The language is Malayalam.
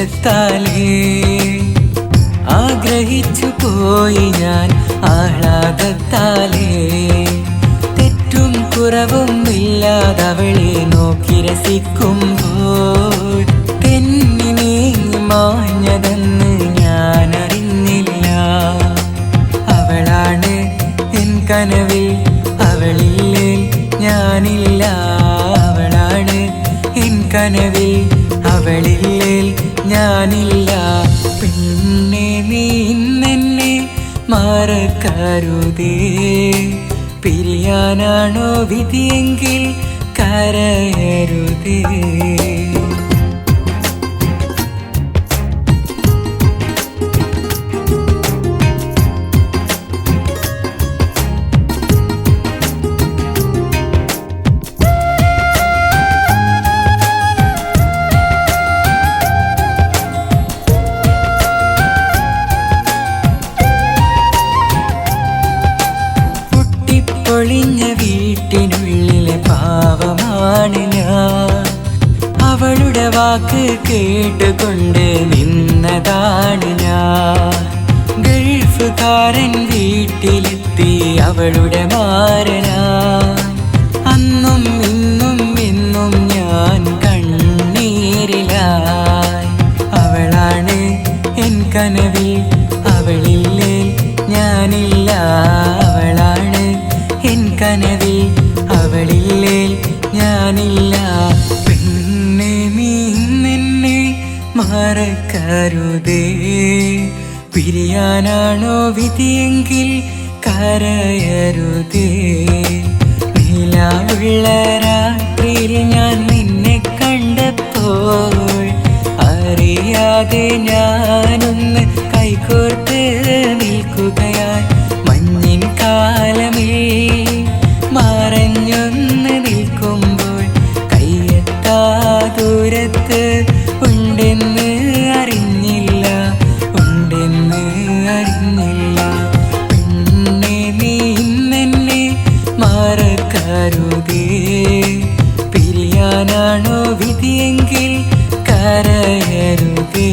നിമിഷത്താലേ ആഗ്രഹിച്ചു പോയി ഞാൻ ആഹ്ലാദത്താലേ തെറ്റും കുറവും ഇല്ലാതവളെ നോക്കി രസിക്കുമ്പോൾ തെന്നി നീങ്ങി മാഞ്ഞതെന്ന് ഞാൻ അറിഞ്ഞില്ല. അവളാണ് എൻ കനവിൽ, അവളില്ലേ ഞാനില്ല. അവളാണ് എൻ കനവിൽ, അവളില്ലേ ഞാനില്ല. പിന്നെ നീ ഇന്നെന്നെ മറക്കരുതേ. പിരിയാനാണോ വിധിയെങ്കിൽ കരയരുതേ. പൊളിഞ്ഞ വീട്ടിനുള്ളിലെ പാവമാണ് ഞാൻ. അവളുടെ വാക്ക് കേട്ടുകൊണ്ട് നിന്നതാണ് ഞാൻ. ഗൾഫുകാരൻ വീട്ടിലെത്തി അവളുടെ മാരനാൻ. അന്നും ഇന്നും എന്നും ഞാൻ കണ്ണീരിലായി. അവളാണ് എൻ കനവിൽ, അവളില്ലേ ഞാനില്ല. അവളാണ് എൻ കനവിൽ, അവളില്ലേ ഞാനില്ല. പിന്നെ നീ നിന്നെ മറക്കരുതേ. പിരിയാനാണോ വിധിയെങ്കിൽ കരയരുതേ. നിലാവുള്ള രാത്രിയിൽ ഞാൻ നിന്നെ കണ്ടപ്പോൾ അറിയാതെ ഞാനൊന്ന് കൈകോർത്ത് നിൽക്കുകയായി. മഞ്ഞിൻ കാലമേ മറഞ്ഞൊന്ന് നിൽക്കുമ്പോൾ കയ്യെത്താ ദൂരത്ത് ഉണ്ടെന്ന് അറിഞ്ഞില്ല, ഉണ്ടെന്ന് അറിഞ്ഞില്ല. പിന്നെ നീ ഇന്നെന്നെ മറക്കരുതേ. പിരിയാനാണോ വിധിയെങ്കിൽ കരയരുതേ.